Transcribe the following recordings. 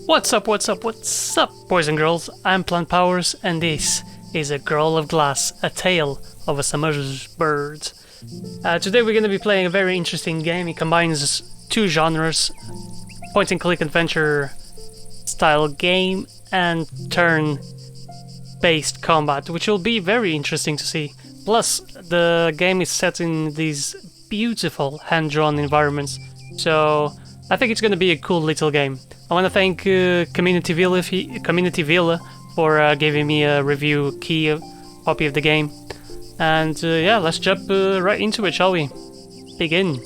What's up, boys and girls? I'm Plant Powers, and this is A Girl of Glass, a tale of a summer's bird. Today we're going to be playing a very interesting game. It combines two genres, point-and-click adventure style game and turn-based combat, which will be very interesting to see. Plus, the game is set in these beautiful hand-drawn environments, so I think it's going to be a cool little game. I want to thank Community Villa for giving me a review copy of the game. And yeah, let's jump right into it, shall we? Begin.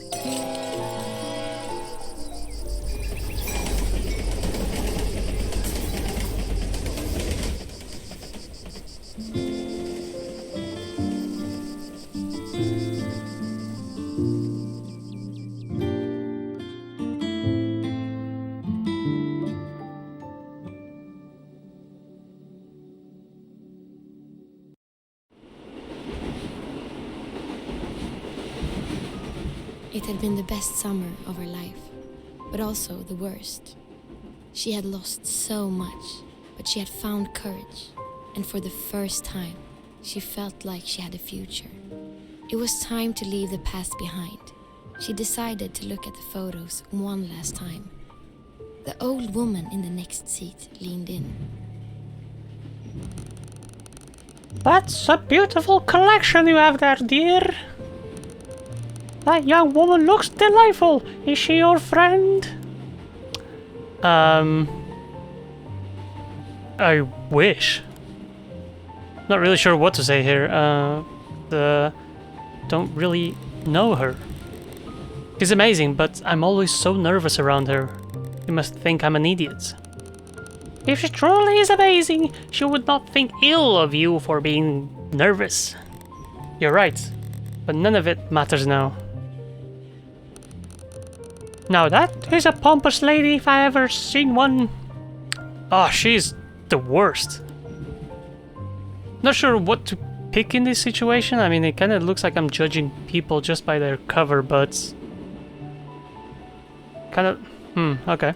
It had been the best summer of her life, but also the worst. She had lost so much, but she had found courage, and for the first time, she felt like she had a future. It was time to leave the past behind. She decided to look at the photos one last time. The old woman in the next seat leaned in. That's a beautiful collection you have there, dear. That young woman looks delightful. Is she your friend? I wish. Not really sure what to say here. Don't really know her. She's amazing, but I'm always so nervous around her. You must think I'm an idiot. If she truly is amazing, she would not think ill of you for being nervous. You're right, but none of it matters now. Now that is a pompous lady if I ever seen one. Oh, she's the worst. Not sure what to pick in this situation. I mean, it kind of looks like I'm judging people just by their cover, but... kind of... okay.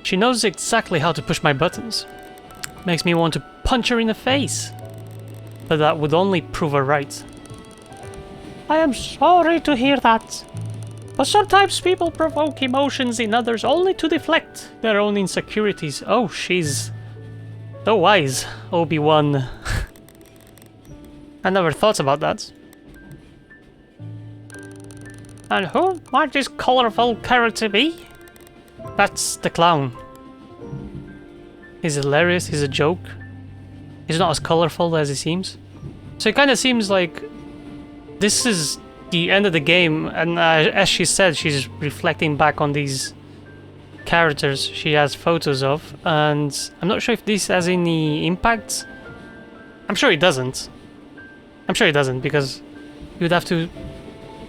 She knows exactly how to push my buttons. Makes me want to punch her in the face. But that would only prove her right. I am sorry to hear that. But sometimes people provoke emotions in others only to deflect their own insecurities. Oh, she's so wise, Obi-Wan. I never thought about that. And who might this colorful character be? That's the clown. He's hilarious, he's a joke. He's not as colorful as he seems. So it kind of seems like this is the end of the game, and as she said, she's reflecting back on these characters she has photos of, and I'm not sure if this has any impact. I'm sure it doesn't. Because you'd have to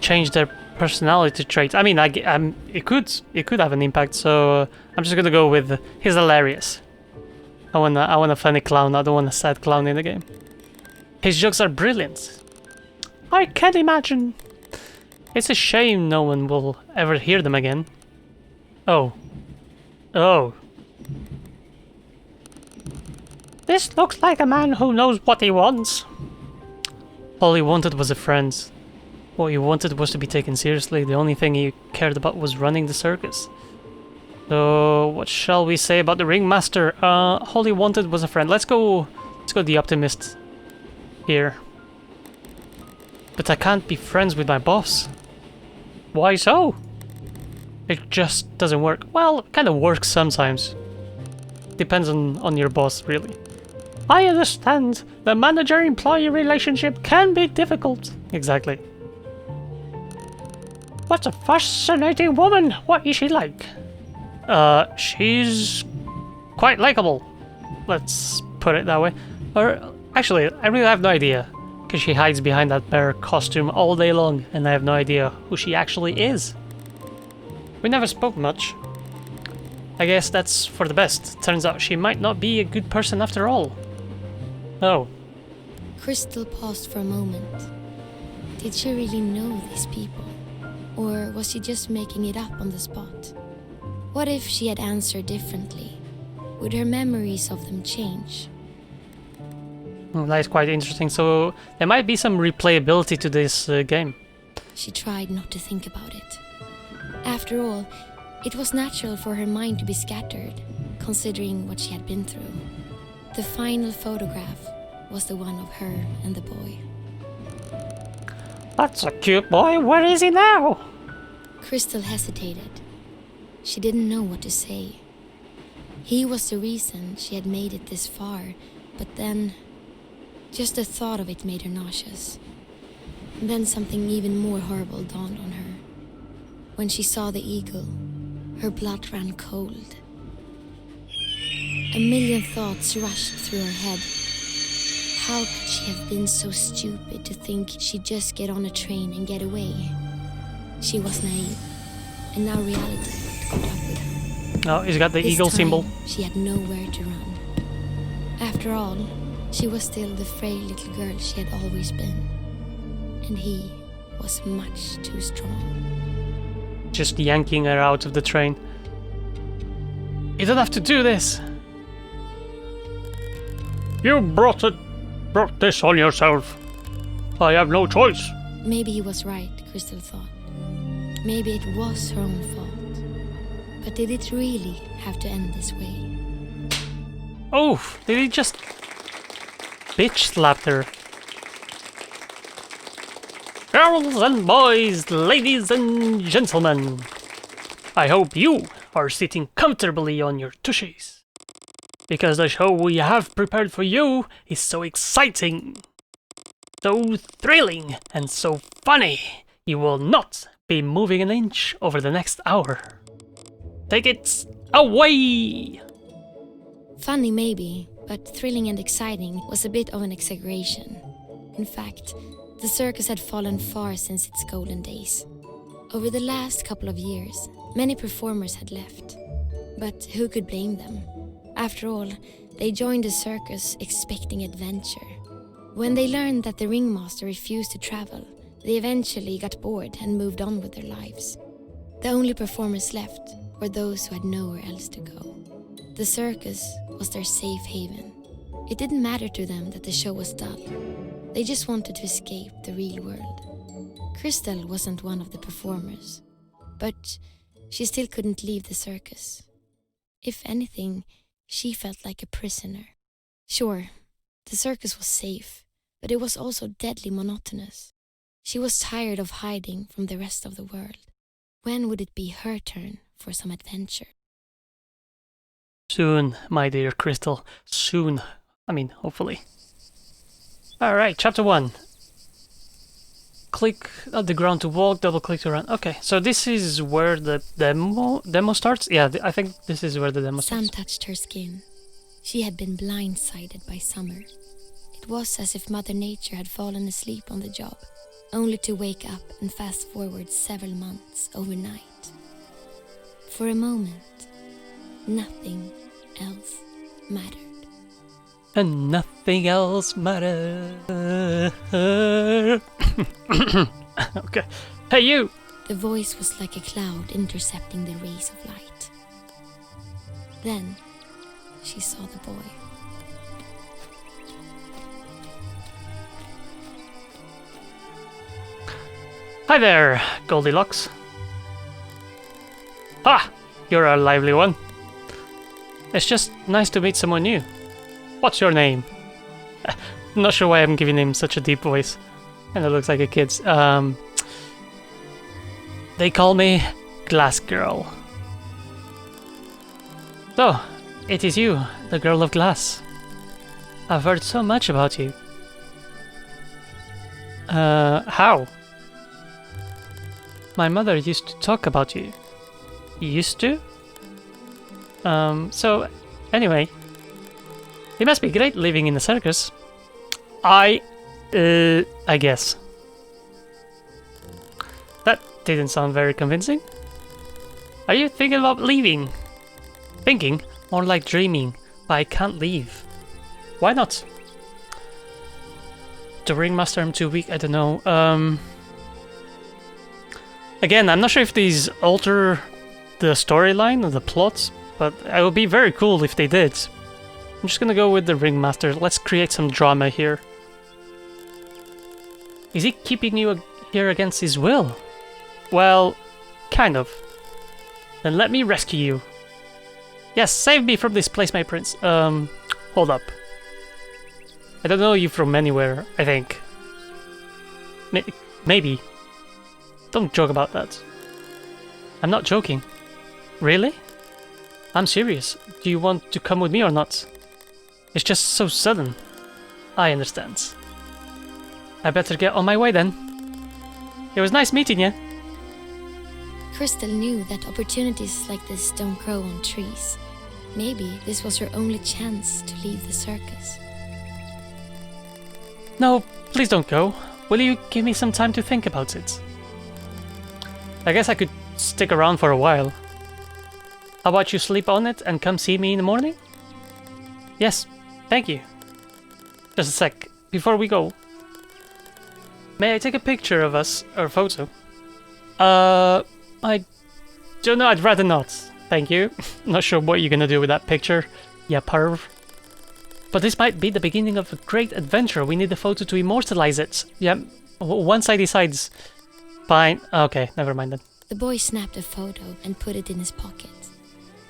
change their personality traits. I mean, it could have an impact. So I'm just gonna go with he's hilarious. I want a funny clown. I don't want a sad clown in the game. His jokes are brilliant. I can imagine. It's a shame no one will ever hear them again. Oh. This looks like a man who knows what he wants. All he wanted was a friend. What he wanted was to be taken seriously. The only thing he cared about was running the circus. So, what shall we say about the ringmaster? All he wanted was a friend. Let's go the optimist here. But I can't be friends with my boss. Why so? It just doesn't work. Well, it kind of works sometimes. Depends on your boss, really. I understand. The manager-employee relationship can be difficult. Exactly. What a fascinating woman. What is she like? She's quite likable. Let's put it that way. Or, actually, I really have no idea. Because she hides behind that bear costume all day long, and I have no idea who she actually is. We never spoke much. I guess that's for the best. Turns out she might not be a good person after all. Oh. Kristal paused for a moment. Did she really know these people? Or was she just making it up on the spot? What if she had answered differently? Would her memories of them change? That is quite interesting. So there might be some replayability to this game. She tried not to think about it. After all, it was natural for her mind to be scattered, considering what she had been through. The final photograph was the one of her and the boy. That's a cute boy. Where is he now? Kristal hesitated. She didn't know what to say. He was the reason she had made it this far, but then just the thought of it made her nauseous. And then something even more horrible dawned on her. When she saw the eagle, her blood ran cold. A million thoughts rushed through her head. How could she have been so stupid to think she'd just get on a train and get away? She was naive, and now reality caught up with her. Oh, he's got the This eagle time, symbol. She had nowhere to run. After all, she was still the frail little girl she had always been. And he was much too strong. Just yanking her out of the train. You don't have to do this. You brought this on yourself. I have no choice. Maybe he was right, Kristal thought. Maybe it was her own fault. But did it really have to end this way? Oh, did he just bitch slap her? Girls and boys, ladies and gentlemen, I hope you are sitting comfortably on your tushies, because the show we have prepared for you is so exciting, so thrilling, and so funny, you will not be moving an inch over the next hour. Take it away! Funny maybe, but thrilling and exciting was a bit of an exaggeration. In fact, the circus had fallen far since its golden days. Over the last couple of years, many performers had left. But who could blame them? After all, they joined the circus expecting adventure. When they learned that the ringmaster refused to travel, they eventually got bored and moved on with their lives. The only performers left were those who had nowhere else to go. The circus was their safe haven. It didn't matter to them that the show was dull. They just wanted to escape the real world. Kristal wasn't one of the performers, but she still couldn't leave the circus. If anything, she felt like a prisoner. Sure, the circus was safe, but it was also deadly monotonous. She was tired of hiding from the rest of the world. When would it be her turn for some adventure? Soon, my dear Kristal. Soon. I mean, hopefully. Alright, chapter 1. Click at the ground to walk, double click to run. Okay, so this is where the demo starts? Yeah, I think this is where the demo starts. Sun touched her skin. She had been blindsided by summer. It was as if Mother Nature had fallen asleep on the job, only to wake up and fast forward several months overnight. For a moment, nothing else mattered. And nothing else matters. Okay. Hey, you! The voice was like a cloud intercepting the rays of light. Then, she saw the boy. Hi there, Goldilocks. Ah, you're a lively one. It's just nice to meet someone new. What's your name? Not sure why I'm giving him such a deep voice. And it looks like a kid's. They call me Glass Girl. So, it is you, the girl of glass. I've heard so much about you. How? My mother used to talk about you. Used to? So, anyway. It must be great living in a circus. I guess. That didn't sound very convincing. Are you thinking about leaving? Thinking? More like dreaming, but I can't leave. Why not? The ringmaster, I'm too weak, I don't know. Again, I'm not sure if these alter the storyline or the plot, but it would be very cool if they did. I'm just gonna go with the ringmaster. Let's create some drama here. Is he keeping you here against his will? Well, kind of. Then let me rescue you. Yes, save me from this place, my prince. Hold up. I don't know you from anywhere, I think. Maybe. Don't joke about that. I'm not joking. Really? I'm serious. Do you want to come with me or not? It's just so sudden. I understand. I better get on my way then. It was nice meeting you. Kristal knew that opportunities like this don't grow on trees. Maybe this was her only chance to leave the circus. No, please don't go. Will you give me some time to think about it? I guess I could stick around for a while. How about you sleep on it and come see me in the morning? Yes, thank you. Just a sec, before we go. May I take a picture of us, or a photo? I don't know, I'd rather not. Thank you. Not sure what you're gonna do with that picture. Yeah, perv. But this might be the beginning of a great adventure. We need the photo to immortalize it. Yeah, once I decides... Fine. Okay, never mind then. The boy snapped a photo and put it in his pocket.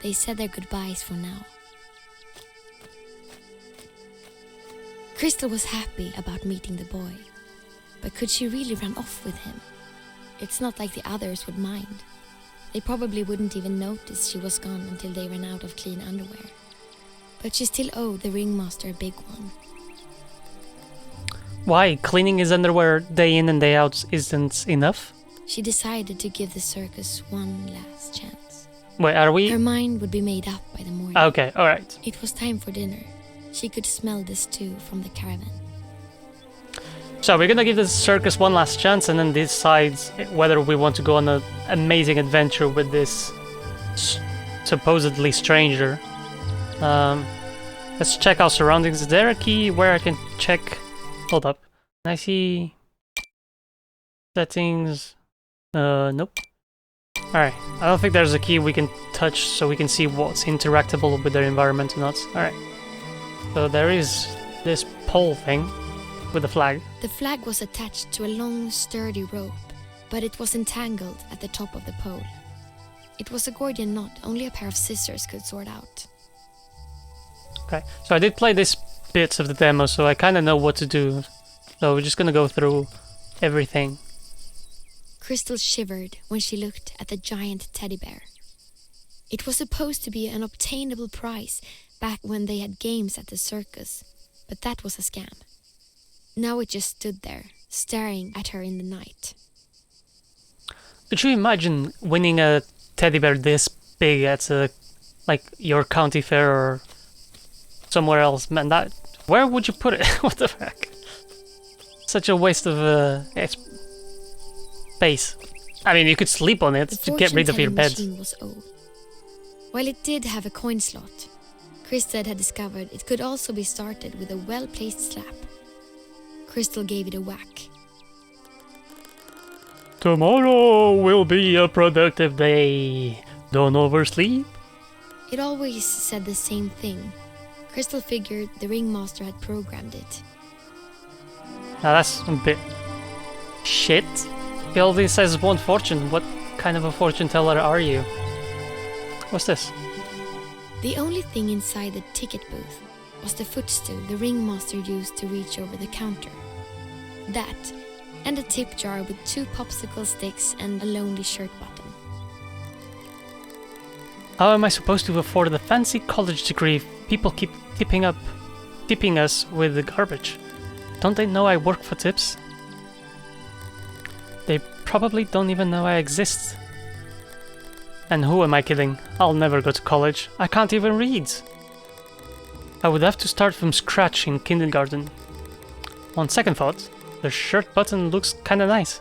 They said their goodbyes for now. Kristal was happy about meeting the boy. But could she really run off with him? It's not like the others would mind. They probably wouldn't even notice she was gone until they ran out of clean underwear. But she still owed the ringmaster a big one. Why? Cleaning his underwear day in and day out isn't enough? She decided to give the circus one last chance. Wait, are we? Her mind would be made up by the morning. Okay, alright. It was time for dinner. She could smell the stew from the caravan. So we're gonna give the circus one last chance and then decide whether we want to go on an amazing adventure with this supposedly stranger. Let's check our surroundings. Is there a key where I can check? Hold up. Can I see settings? Nope. Alright, I don't think there's a key we can touch so we can see what's interactable with their environment or not. Alright. So there is this pole thing with the flag. The flag was attached to a long, sturdy rope, but it was entangled at the top of the pole. It was a Gordian knot only a pair of scissors could sort out. Okay, so I did play this bits of the demo, so I kind of know what to do. So we're just gonna go through everything. Kristal shivered when she looked at the giant teddy bear. It was supposed to be an obtainable prize back when they had games at the circus, but that was a scam. Now it just stood there, staring at her in the night. Could you imagine winning a teddy bear this big at like your county fair or somewhere else? Man, that where would you put it? What the heck? Such a waste of space. I mean, you could sleep on it to get rid of your bed. The fortune-telling machine was old. While it did have a coin slot, Kristal had discovered it could also be started with a well-placed slap. Kristal gave it a whack. Tomorrow will be a productive day. Don't oversleep. It always said the same thing. Kristal figured the ringmaster had programmed it. Now that's a bit shit. It only says one fortune. What kind of a fortune teller are you? What's this? The only thing inside the ticket booth was the footstool the ringmaster used to reach over the counter. That, and a tip jar with 2 popsicle sticks and a lonely shirt button. How am I supposed to afford the fancy college degree if people keep tipping us with the garbage? Don't they know I work for tips? They probably don't even know I exist. And who am I kidding? I'll never go to college. I can't even read. I would have to start from scratch in kindergarten. On second thought, the shirt button looks kinda nice.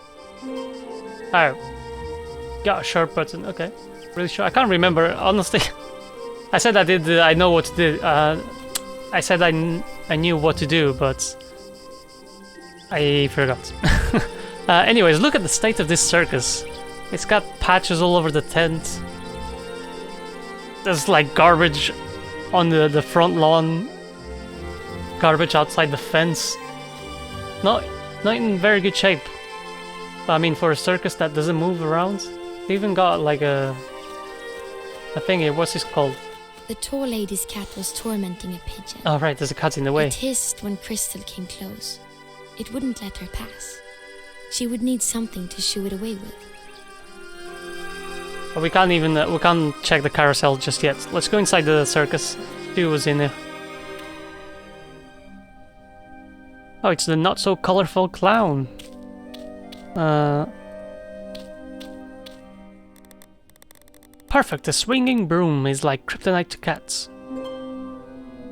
Oh. Got a shirt button, okay. Really sure. I can't remember, honestly. I said I know what to do. I said I knew what to do, but I forgot. Anyways, look at the state of this circus. It's got patches all over the tent. there's like garbage on the front lawn, garbage outside the fence. Not in very good shape. I mean, for a circus that doesn't move around, they even got like a thing here. What's this called? The tall lady's cat was tormenting a pigeon. Oh right, there's a cat in the way. It hissed when Kristal came close. It wouldn't let her pass. She would need something to shoo it away with. But we can't even we can't check the carousel just yet. Let's go inside the circus. See what's in there. Oh, it's the not so colorful clown. Perfect. The swinging broom is like kryptonite to cats.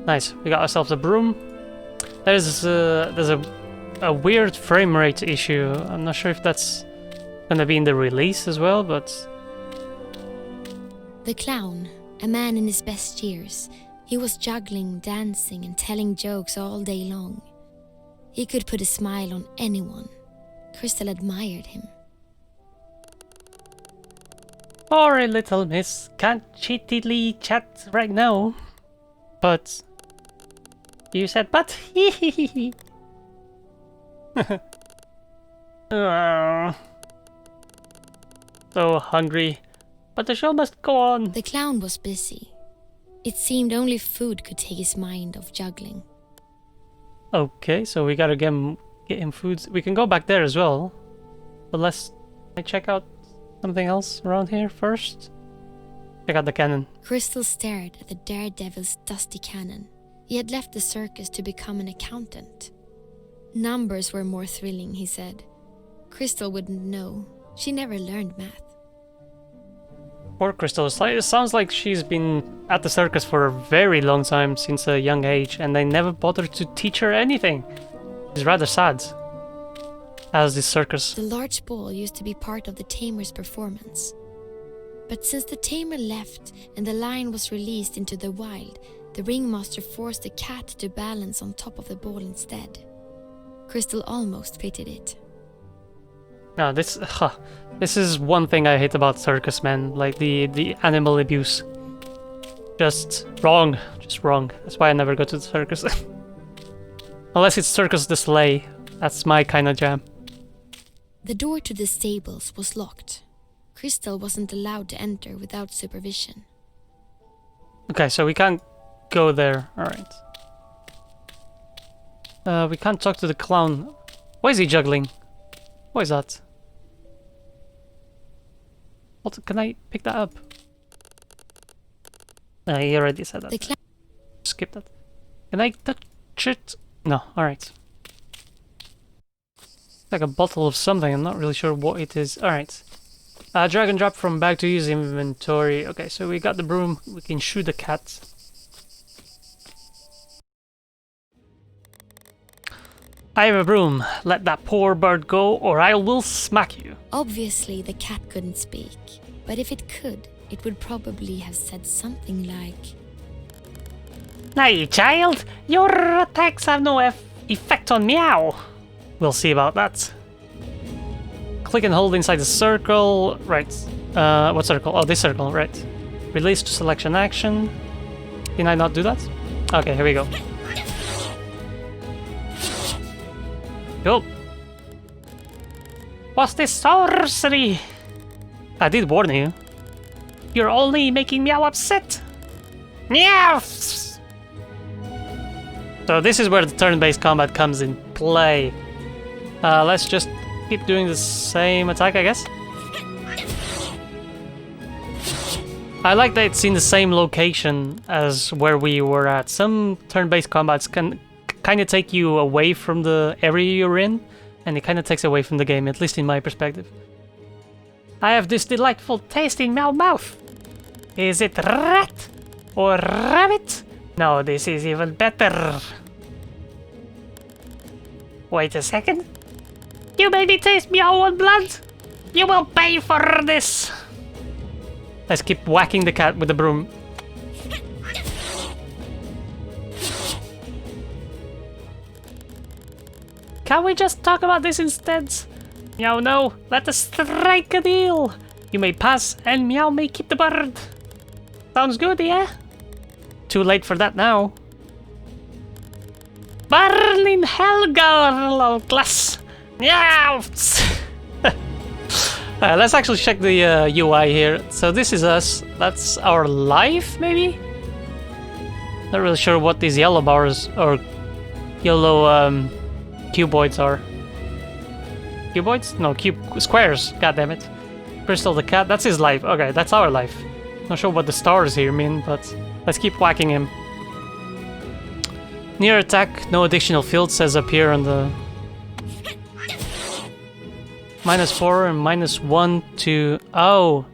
Nice. We got ourselves a broom. There's a weird frame rate issue. I'm not sure if that's gonna be in the release as well, but the clown, a man in his best years, he was juggling, dancing, and telling jokes all day long. He could put a smile on anyone. Kristal admired him. Sorry, little miss, can't cheatily chat right now. But you said but hee hee hee hee. So hungry, but the show must go on. The clown was busy. It seemed only food could take his mind off juggling. Okay, so we gotta get him food. We can go back there as well. But let's check out something else around here first. Check out the cannon. Kristal stared at the daredevil's dusty cannon. He had left the circus to become an accountant. Numbers were more thrilling, he said. Kristal wouldn't know. She never learned math. Poor Kristal. It sounds like she's been at the circus for a very long time, since a young age, and they never bothered to teach her anything. It's rather sad. As this circus. The large ball used to be part of the tamer's performance. But since the tamer left and the lion was released into the wild, the ringmaster forced the cat to balance on top of the ball instead. Kristal almost pitied it. No, this is one thing I hate about circus, man. Like the animal abuse. Just wrong. Just wrong. That's why I never go to the circus. Unless it's Circus du Soleil. That's my kind of jam. The door to the stables was locked. Kristal wasn't allowed to enter without supervision. Okay, so we can't go there. Alright. We can't talk to the clown. Why is he juggling? What is that? What? Can I pick that up? He already said that. Skip that. Can I touch it? No, alright. It's like a bottle of something, I'm not really sure what it is. Alright. Drag and drop from bag to use inventory. Okay, so we got the broom, we can shoot the cat. I have a broom. Let that poor bird go or I will smack you. Obviously, the cat couldn't speak. But if it could, it would probably have said something like... Hey, child! Your attacks have no effect on meow. We'll see about that. Click and hold inside the circle. Right. What circle? Oh, this circle, right. Release to selection action. Can I not do that? Okay, here we go. Cool. What's this sorcery? I did warn you. You're only making Meow upset. Meow! So this is where the turn-based combat comes in play. Let's just keep doing the same attack, I guess. I like that it's in the same location as where we were at. Some turn-based combats can kind of take you away from the area you're in, and it kind of takes away from the game, at least in my perspective. I have this delightful taste in my mouth. Is it rat or rabbit? No, this is even better. Wait a second. You made me taste my own blood. You will pay for this. Let's keep whacking the cat with the broom. Can we just talk about this instead? Meow, no, let us strike a deal. You may pass and Meow may keep the bird. Sounds good, yeah? Too late for that now. Burning Helga glass. Yeah. Let's actually check the UI here. So this is us. That's our life, maybe? Not really sure what these yellow bars or yellow cuboids are. Cuboids? No, squares. God damn it. Kristal the cat. That's his life. Okay, that's our life. Not sure what the stars here mean, but let's keep whacking him. Near attack, no additional field says appear on the -4 and -1 to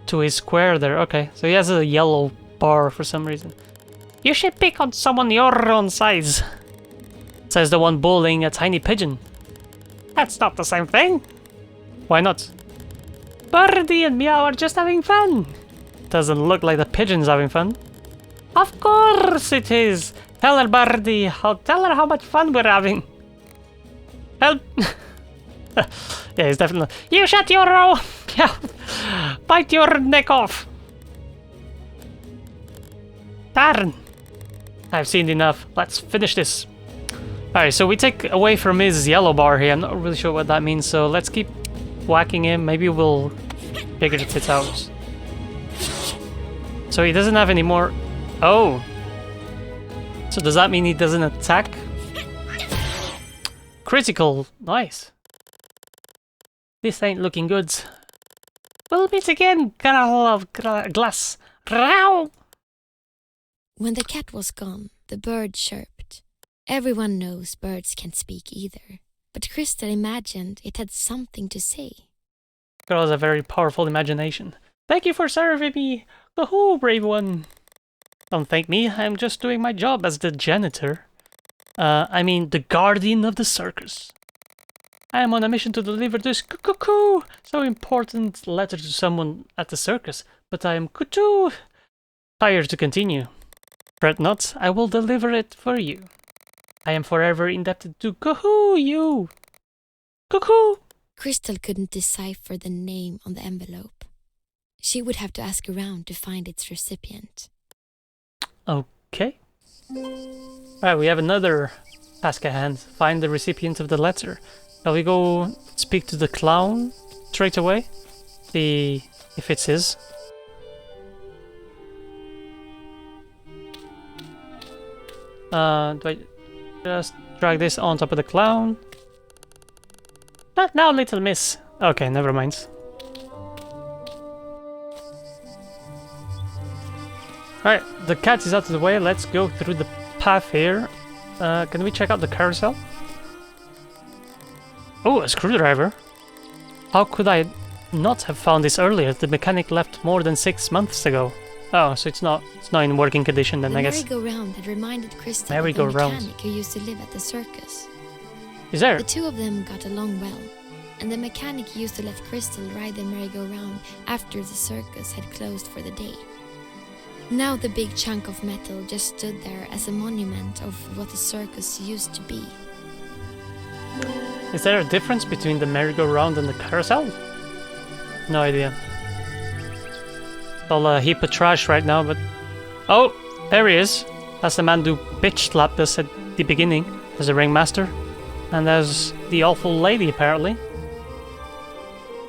to his square there. Okay, so he has a yellow bar for some reason. You should pick on someone your own size, says the one bullying a tiny pigeon. That's not the same thing. Why not? Birdie and Meow are just having fun. Doesn't look like the pigeon's having fun. Of course it is. Tell her, Birdie. I'll tell her how much fun we're having. Help. Yeah, he's definitely... You shut your mouth! Bite your neck off! Darn! I've seen enough. Let's finish this. Alright, so we take away from his yellow bar here. I'm not really sure what that means, so let's keep whacking him. Maybe we'll figure it out. So he doesn't have any more... Oh! So does that mean he doesn't attack? Critical! Nice. This ain't looking good. We'll meet again, girl of glass. Row! When the cat was gone, the bird chirped. Everyone knows birds can't speak either, but Kristal imagined it had something to say. Girl has a very powerful imagination. Thank you for serving me. Woohoo, brave one. Don't thank me, I'm just doing my job as the janitor. I mean, the guardian of the circus. I am on a mission to deliver this cuckoo so important letter to someone at the circus, but I am too tired to continue. Fret not, I will deliver it for you. I am forever indebted to you. Cuckoo! Kristal couldn't decipher the name on the envelope. She would have to ask around to find its recipient. Okay. Alright, we have another task at hand. Find the recipient of the letter. Shall we go speak to the clown straight away? See if it's his. Do I just drag this on top of the clown? Not now, little miss. Okay, never mind. Alright, the cat is out of the way. Let's go through the path here. Can we check out the carousel? Oh, a screwdriver. How could I not have found this earlier? The mechanic left more than 6 months ago. Oh, so it's not in working condition then, I guess. The merry-go-round had reminded Kristal of the mechanic who used to live at the circus. Is there? The two of them got along well, and the mechanic used to let Kristal ride the merry-go-round after the circus had closed for the day. Now the big chunk of metal just stood there as a monument of what the circus used to be. Is there a difference between the merry-go-round and the carousel? No idea. It's all a heap of trash right now, but... Oh! There he is! That's the man who bitch slapped us at the beginning. There's a ringmaster. And there's the awful lady, apparently.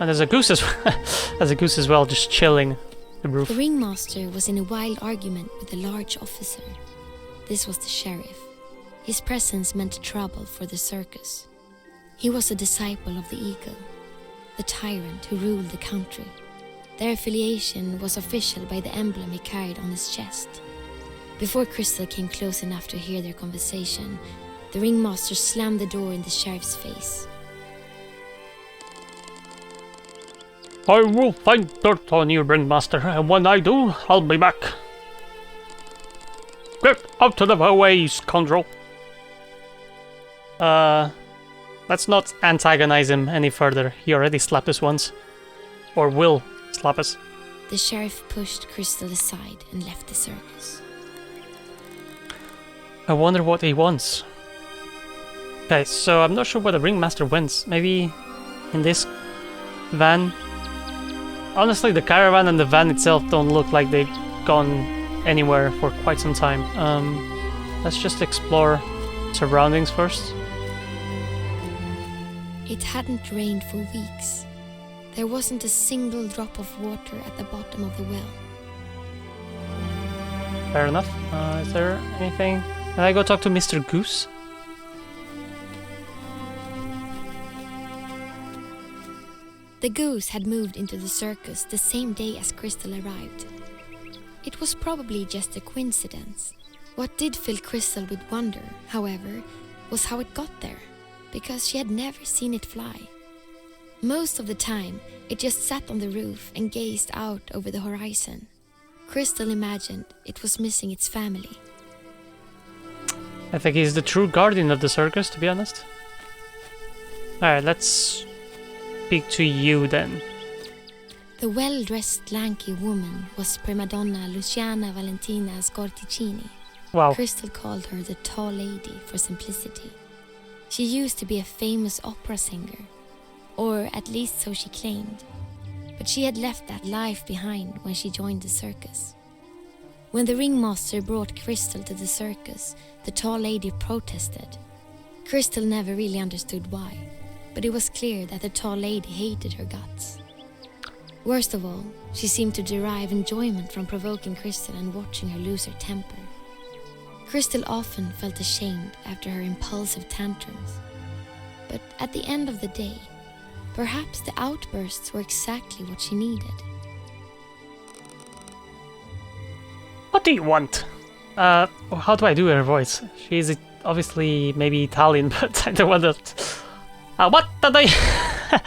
And there's a goose as well. There's a goose as well, just chilling. The ringmaster was in a wild argument with a large officer. This was the sheriff. His presence meant trouble for the circus. He was a disciple of the eagle, the tyrant who ruled the country. Their affiliation was official by the emblem he carried on his chest. Before Kristal came close enough to hear their conversation, the ringmaster slammed the door in the sheriff's face. I will find dirt on you, ringmaster, and when I do, I'll be back. Get out of the way, scoundrel. Let's not antagonize him any further. He already slapped us once. Or will slap us. The sheriff pushed Kristal aside and left the circus. I wonder what he wants. Okay, so I'm not sure where the ringmaster went. Maybe in this van? Honestly, the caravan and the van itself don't look like they gone anywhere for quite some time. Let's just explore surroundings first. It hadn't rained for weeks. There wasn't a single drop of water at the bottom of the well. Fair enough. Is there anything? Can I go talk to Mr. Goose? The goose had moved into the circus the same day as Kristal arrived. It was probably just a coincidence. What did fill Kristal with wonder, however, was how it got there, because she had never seen it fly. Most of the time, it just sat on the roof and gazed out over the horizon. Kristal imagined it was missing its family. I think he's the true guardian of the circus, to be honest. Alright, let's speak to you then. The well-dressed lanky woman was prima donna Luciana Valentina Scorticini. Wow. Kristal called her the tall lady for simplicity. She used to be a famous opera singer, or at least so she claimed. But she had left that life behind when she joined the circus. When the ringmaster brought Kristal to the circus, the tall lady protested. Kristal never really understood why, but it was clear that the tall lady hated her guts. Worst of all, she seemed to derive enjoyment from provoking Kristal and watching her lose her temper. Kristal often felt ashamed after her impulsive tantrums. But at the end of the day, perhaps the outbursts were exactly what she needed. What do you want? How do I do her voice? She's obviously maybe Italian, but I don't want that. What do I...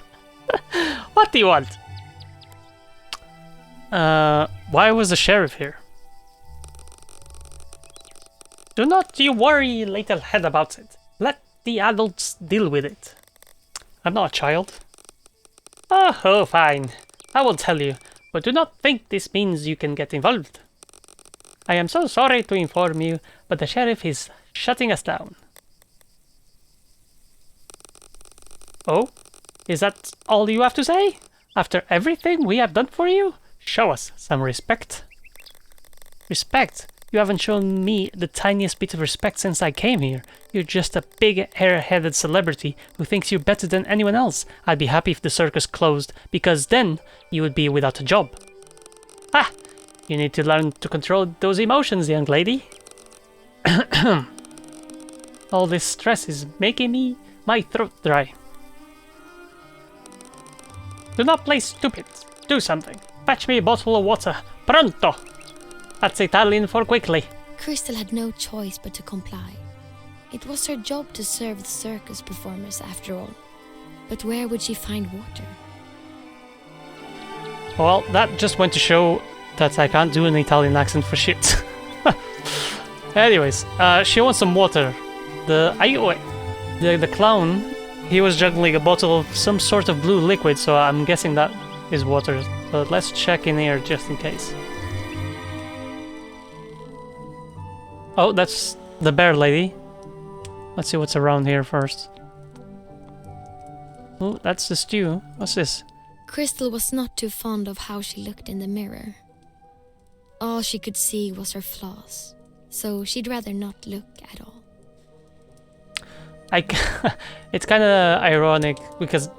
What do you want? Why was the sheriff here? Do not you worry, little head, about it. Let the adults deal with it. I'm not a child. Oh, fine. I will tell you, but do not think this means you can get involved. I am so sorry to inform you, but the sheriff is shutting us down. Oh? Is that all you have to say? After everything we have done for you? Show us some respect. Respect? You haven't shown me the tiniest bit of respect since I came here. You're just a big, hair-headed celebrity who thinks you're better than anyone else. I'd be happy if the circus closed, because then you would be without a job. Ah! You need to learn to control those emotions, young lady. All this stress is making my throat dry. Do not play stupid. Do something. Fetch me a bottle of water. Pronto! That's Italian for quickly. Kristal had no choice but to comply. It was her job to serve the circus performers after all. But where would she find water? Well, that just went to show that I can't do an Italian accent for shit. Anyways, she wants some water. The clown, he was juggling a bottle of some sort of blue liquid, so I'm guessing that is water. But let's check in here just in case. Oh, that's the bear lady. Let's see what's around here first. Oh, that's the stew. What's this? Kristal was not too fond of how she looked in the mirror. All she could see was her flaws, so she'd rather not look at all. It's kind of ironic because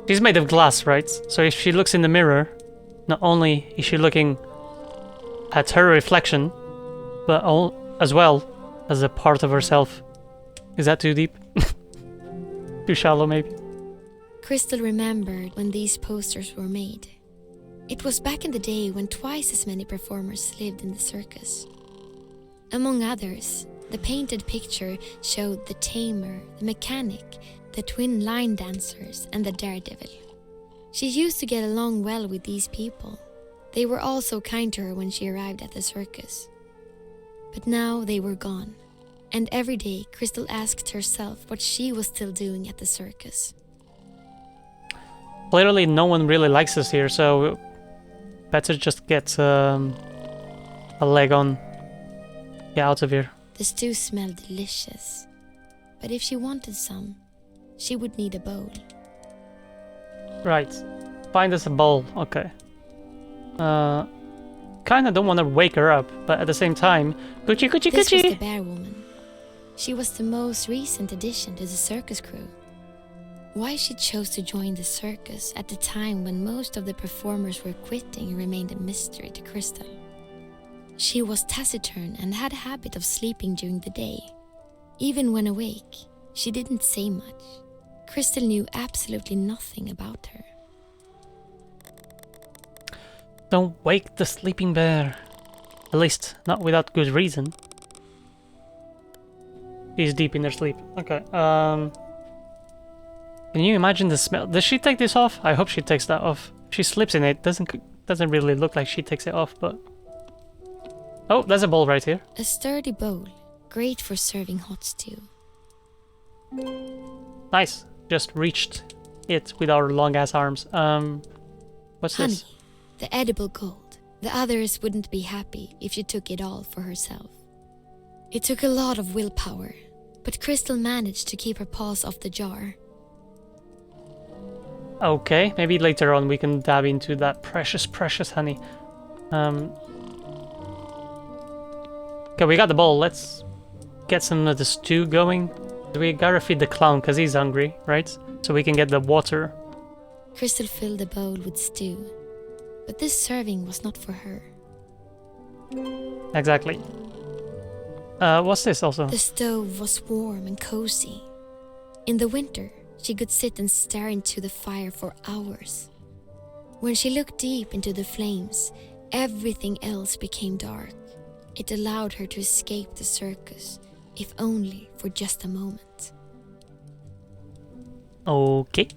she's made of glass, right? So if she looks in the mirror, not only is she looking at her reflection, but as well as a part of herself. Is that too deep? Too shallow, maybe? Kristal remembered when these posters were made. It was back in the day when twice as many performers lived in the circus. Among others, the painted picture showed the tamer, the mechanic, the twin line dancers, and the daredevil. She used to get along well with these people. They were all so kind to her when she arrived at the circus. But now they were gone, and every day Kristal asked herself what she was still doing at the circus. Clearly no one really likes us here, so better just get a leg on. Get out of here. The stew smelled delicious, but if she wanted some, she would need a bowl. Right. Find us a bowl. Okay. kind of don't want to wake her up, but at the same time, Gucci, Gucci, This was the Gucci! bear woman. She was the most recent addition to the circus crew. Why she chose to join the circus at the time when most of the performers were quitting remained a mystery to Kristal. She was taciturn and had a habit of sleeping during the day. Even when awake, she didn't say much. Kristal knew absolutely nothing about her. Don't wake the sleeping bear. At least, not without good reason. He's deep in her sleep. Okay, can you imagine the smell? Does she take this off? I hope she takes that off. She slips in it. Doesn't really look like she takes it off, but... Oh, there's a bowl right here. A sturdy bowl, great for serving hot stew. Nice. Just reached it with our long-ass arms. What's Honey, this? the edible gold. The others wouldn't be happy if she took it all for herself. It took a lot of willpower, but Kristal managed to keep her paws off the jar. Okay, maybe later on we can dab into that precious, precious honey. Okay, we got the bowl. Let's get some of the stew going. We gotta feed the clown because he's hungry, right? So we can get the water. Kristal filled the bowl with stew, but this serving was not for her. Exactly. What's this also? The stove was warm and cozy. In the winter, she could sit and stare into the fire for hours. When she looked deep into the flames, everything else became dark. It allowed her to escape the circus, if only for just a moment. Okay.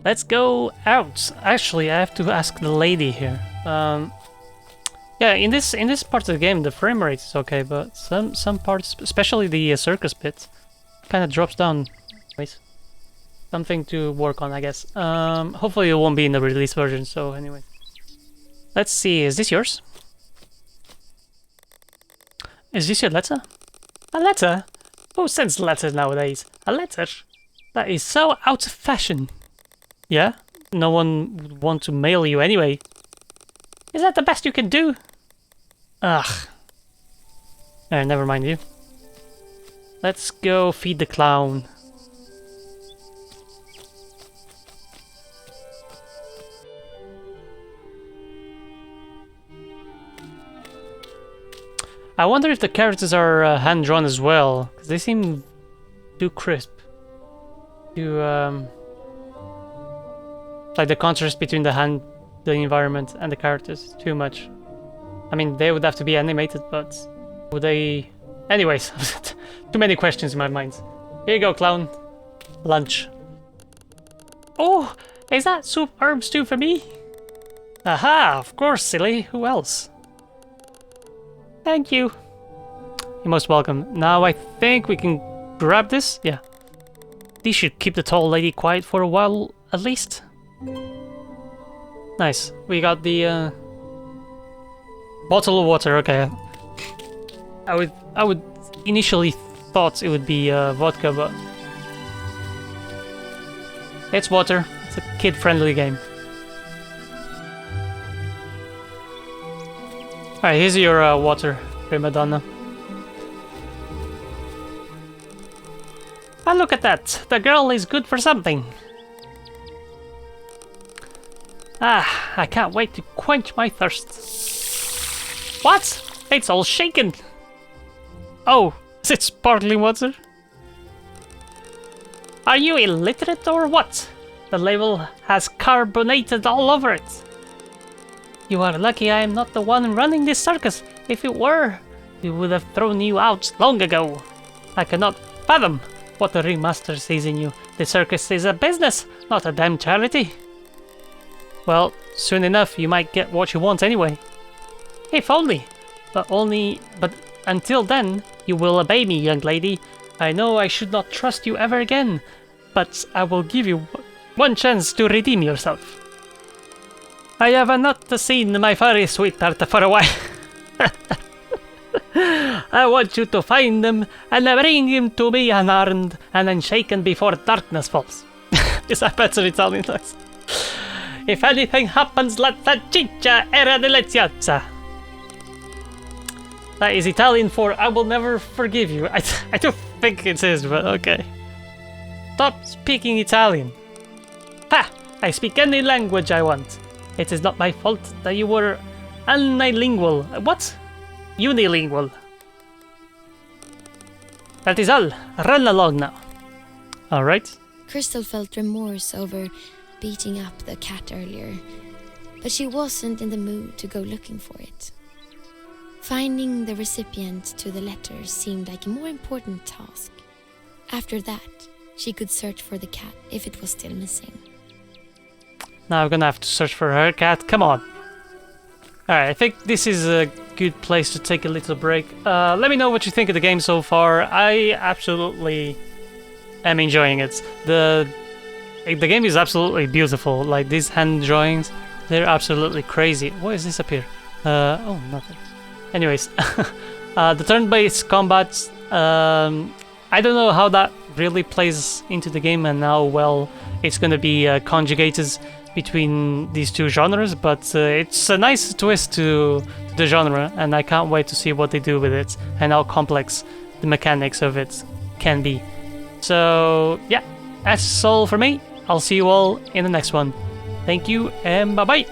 Let's go out. Actually, I have to ask the lady here. Yeah, in this part of the game, the frame rate is okay, but some parts, especially the circus bit, kind of drops down. Wait. Something to work on, I guess. Hopefully it won't be in the release version, so anyway. Let's see, is this yours? Is this your letter? A letter? Who sends letters nowadays? A letter? That is so out of fashion. Yeah? No one would want to mail you anyway. Is that the best you can do? Ugh. Never mind you. Let's go feed the clown. I wonder if the characters are hand-drawn as well, because they seem too crisp. Too, like the contrast between the environment and the characters is too much. I mean, they would have to be animated, but would they... Anyways, too many questions in my mind. Here you go, clown. Lunch. Oh, is that soup herb stew for me? Aha, of course, silly. Who else? Thank you. You're most welcome. Now I think we can grab this. Yeah. These should keep the tall lady quiet for a while, at least. Nice. We got the bottle of water. Okay. I would initially thought it would be vodka, but it's water. It's a kid-friendly game. Alright, here's your water, prima donna. Ah, look at that! The girl is good for something! Ah, I can't wait to quench my thirst. What? It's all shaken! Oh, is it sparkling water? Are you illiterate or what? The label has carbonated all over it. You are lucky I am not the one running this circus. If it were, we would have thrown you out long ago. I cannot fathom what the ringmaster sees in you. The circus is a business, not a damn charity. Well, soon enough you might get what you want anyway. If only. But until then, you will obey me, young lady. I know I should not trust you ever again, but I will give you one chance to redeem yourself. I have not seen my furry sweetheart for a while. I want you to find him and bring him to me unarmed and unshaken before darkness falls. Is that better Italian? If anything happens, let the ciccia era deliziosa. That is Italian for I will never forgive you. I don't think it is, but okay. Stop speaking Italian. Ha! I speak any language I want. It is not my fault that you were unilingual. What? Unilingual. That is all. Run along now. Alright. Kristal felt remorse over beating up the cat earlier, but she wasn't in the mood to go looking for it. Finding the recipient to the letter seemed like a more important task. After that, she could search for the cat if it was still missing. Now I'm gonna have to search for her cat. Come on. Alright, I think this is a good place to take a little break. Let me know what you think of the game so far. I absolutely am enjoying it. The game is absolutely beautiful. Like, these hand drawings, they're absolutely crazy. What is this up here? Oh, nothing. Anyways, the turn-based combat, I don't know how that really plays into the game and how well it's going to be conjugated between these two genres, but it's a nice twist to the genre, and I can't wait to see what they do with it and how complex the mechanics of it can be. So yeah, that's all for me. I'll see you all in the next one. Thank you and bye bye.